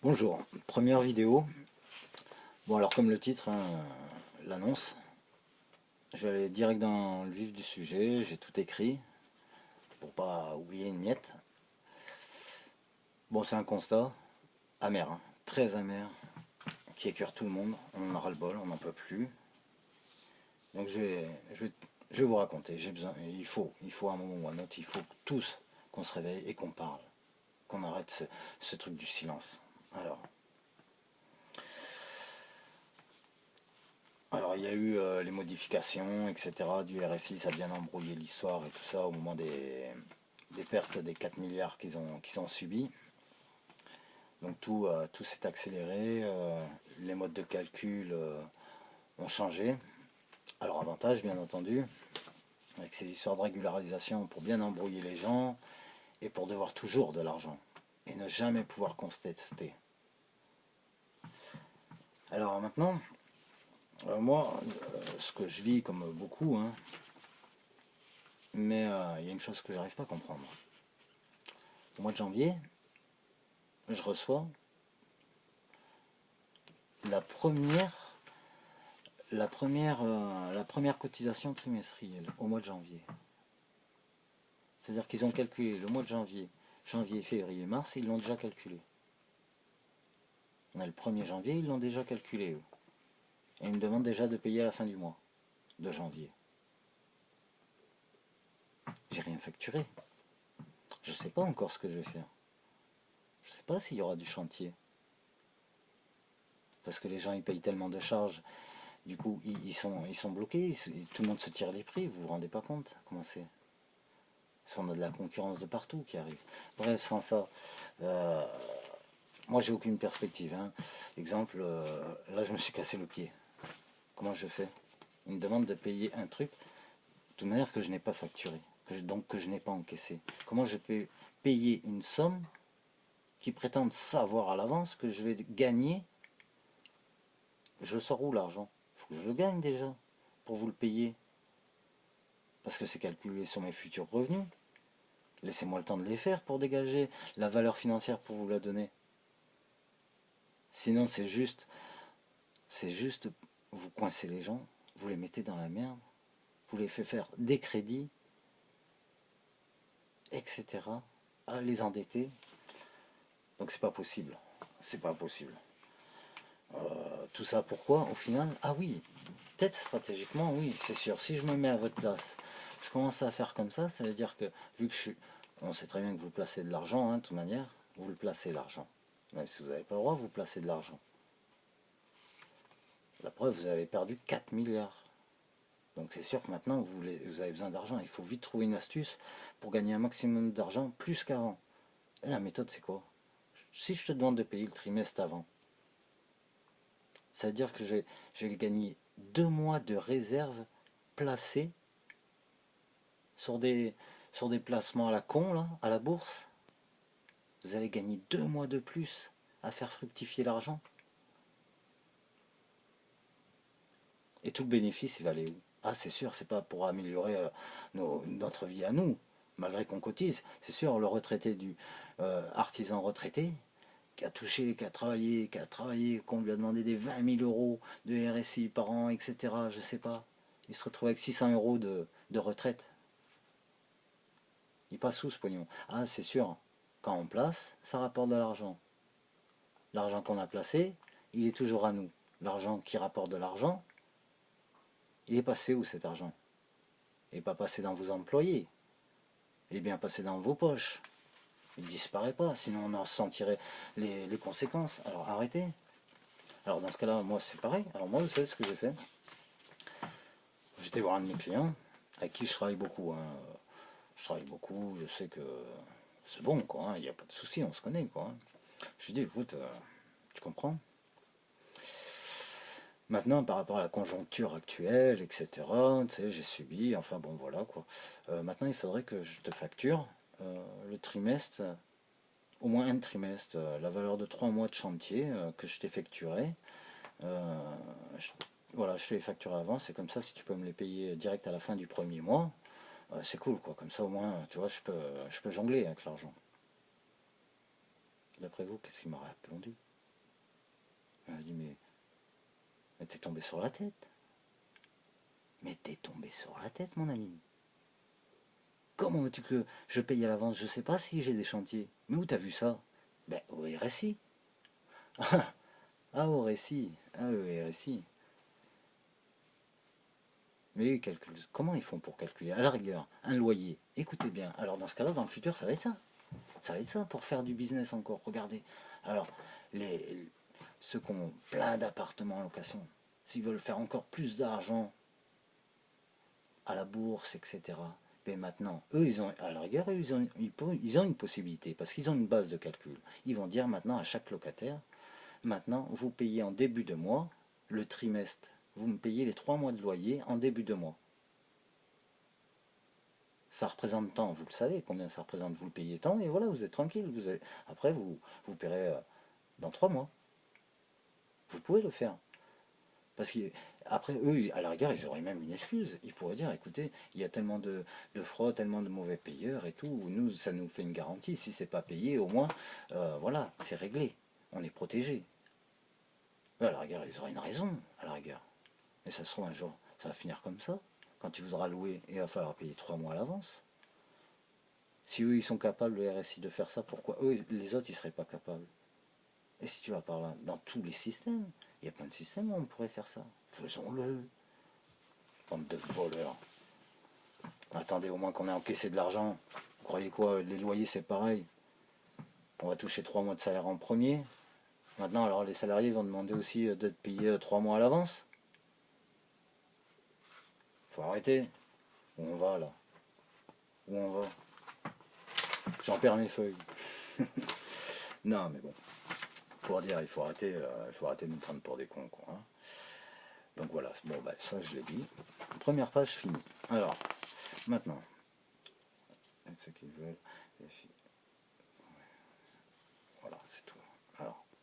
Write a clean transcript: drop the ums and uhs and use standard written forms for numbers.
Bonjour, première vidéo. Bon alors comme le titre l'annonce, je vais aller direct dans le vif du sujet, j'ai tout écrit pour pas oublier une miette. Bon c'est un constat amer, très amer, qui écœure tout le monde, on en a ras le bol, on n'en peut plus. Donc je vais vous raconter, j'ai besoin, il faut à un moment ou à un autre, il faut tous qu'on se réveille et qu'on parle, qu'on arrête ce truc du silence. Alors il y a eu les modifications, etc. du RSI, ça a bien embrouillé l'histoire et tout ça au moment des pertes des 4 milliards qu'ils ont subi. Donc tout s'est accéléré, les modes de calcul ont changé. Alors avantage bien entendu, avec ces histoires de régularisation pour bien embrouiller les gens et pour devoir toujours de l'argent et ne jamais pouvoir contester. Alors maintenant, moi, ce que je vis comme beaucoup, mais il y a une chose que j'arrive pas à comprendre. Au mois de janvier, je reçois la première, la première cotisation trimestrielle au mois de janvier. C'est-à-dire qu'ils ont calculé le mois de janvier, février, mars, ils l'ont déjà calculé. On a le 1er janvier, ils l'ont déjà calculé eux. Et ils me demandent déjà de payer à la fin du mois de janvier. J'ai rien facturé. Je sais pas encore ce que je vais faire. Je sais pas s'il y aura du chantier. Parce que les gens ils payent tellement de charges. Du coup, ils sont bloqués, tout le monde se tire les prix, vous vous rendez pas compte comment c'est. Parce qu'on a de la concurrence de partout qui arrive. Bref, sans ça, moi j'ai aucune perspective. Exemple, là je me suis cassé le pied. Comment je fais? Ils me demandent de payer un truc, de toute manière que je n'ai pas facturé, donc que je n'ai pas encaissé. Comment je peux payer une somme qui prétendent savoir à l'avance que je vais gagner? Je sors où l'argent? Il faut que je le gagne déjà pour vous le payer. Parce que c'est calculé sur mes futurs revenus. Laissez-moi le temps de les faire pour dégager la valeur financière pour vous la donner. Sinon c'est juste, vous coincez les gens, vous les mettez dans la merde, vous les faites faire des crédits, etc. À les endetter. Donc c'est pas possible. C'est pas possible. Tout ça pourquoi au final? Ah oui, peut-être stratégiquement, oui, c'est sûr. Si je me mets à votre place, je commence à faire comme ça veut dire que, vu que je suis... On sait très bien que vous placez de l'argent, de toute manière, vous le placez l'argent. Même si vous n'avez pas le droit, vous placez de l'argent. La preuve, vous avez perdu 4 milliards. Donc c'est sûr que maintenant, vous avez besoin d'argent. Il faut vite trouver une astuce pour gagner un maximum d'argent, plus qu'avant. Et la méthode, c'est quoi? Si je te demande de payer le trimestre avant, ça veut dire que je vais gagner 2 mois de réserve placés sur des placements à la con, là, à la bourse. Vous allez gagner 2 mois de plus à faire fructifier l'argent. Et tout le bénéfice, il va aller où? Ah, c'est sûr, c'est pas pour améliorer notre vie à nous, malgré qu'on cotise. C'est sûr, le retraité du artisan retraité, qui a touché, qui a travaillé, qu'on lui a demandé des 20 000 euros de RSI par an, etc. Je sais pas. Il se retrouve avec 600 euros de retraite. Il passe où ce pognon? Ah, c'est sûr, quand on place, ça rapporte de l'argent. L'argent qu'on a placé, il est toujours à nous. L'argent qui rapporte de l'argent, il est passé où cet argent? Il n'est pas passé dans vos employés. Il est bien passé dans vos poches. Il ne disparaît pas, sinon on en sentirait les conséquences. Alors arrêtez. Alors dans ce cas-là, moi c'est pareil. Alors moi, vous savez ce que j'ai fait? J'étais voir un de mes clients, avec qui je travaille beaucoup. Je travaille beaucoup, je sais que c'est bon, quoi. Il n'y a pas de souci, on se connaît, quoi. Je lui dis, écoute, tu comprends? Maintenant, par rapport à la conjoncture actuelle, etc., tu sais, j'ai subi, enfin bon, voilà, quoi. Maintenant, il faudrait que je te facture le trimestre, au moins un trimestre, la valeur de 3 mois de chantier que je t'effectuerai. Je, voilà, je te les facture à l'avance, et comme ça, si tu peux me les payer direct à la fin du premier mois, c'est cool, quoi. Comme ça, au moins, tu vois, je peux jongler avec l'argent. D'après vous, qu'est-ce qu'il m'aurait répondu? tombé sur la tête. Mais t'es tombé sur la tête, mon ami. Comment veux-tu que je paye à l'avance? Je sais pas si j'ai des chantiers. Mais où t'as vu ça? Ben, au RSI. Ah, au RSI. Ah, au RSI. Mais comment ils font pour calculer? À la rigueur, un loyer. Écoutez bien. Alors, dans ce cas-là, dans le futur, ça va être ça. Ça va être ça pour faire du business encore. Regardez. Alors, ceux qui ont plein d'appartements en location, s'ils veulent faire encore plus d'argent à la bourse, etc. Mais maintenant, eux, ils ont, à la rigueur, ils ont une possibilité, parce qu'ils ont une base de calcul. Ils vont dire maintenant à chaque locataire, maintenant, vous payez en début de mois, le trimestre, vous me payez les 3 mois de loyer en début de mois. Ça représente tant, vous le savez, combien ça représente, vous le payez tant, et voilà, vous êtes tranquille. Après, vous paierez dans 3 mois. Vous pouvez le faire. Parce qu'après, eux, à la rigueur, ils auraient même une excuse. Ils pourraient dire, écoutez, il y a tellement de fraude, tellement de mauvais payeurs et tout. Nous, ça nous fait une garantie. Si c'est pas payé, au moins, voilà, c'est réglé. On est protégé. À la rigueur, ils auraient une raison, à la rigueur. Mais ça se trouve, un jour, ça va finir comme ça. Quand tu voudras louer, il va falloir payer 3 mois à l'avance. Si eux, ils sont capables, le RSI, de faire ça, pourquoi eux, les autres, ils seraient pas capables? Et si tu vas par là, dans tous les systèmes, il y a plein de systèmes où on pourrait faire ça. Faisons-le. Bande de voleurs. Attendez, au moins qu'on ait encaissé de l'argent. Vous croyez quoi? Les loyers, c'est pareil. On va toucher 3 mois de salaire en premier. Maintenant, alors les salariés vont demander aussi d'être payés 3 mois à l'avance. Faut arrêter. Où on va là? Où on va? J'en perds mes feuilles. Non, mais bon. Pour dire, il faut arrêter de nous prendre pour des cons, quoi. Hein. Donc voilà, bon, bah, ça je l'ai dit. Première page finie. Alors, maintenant, ce qu'ils veulent.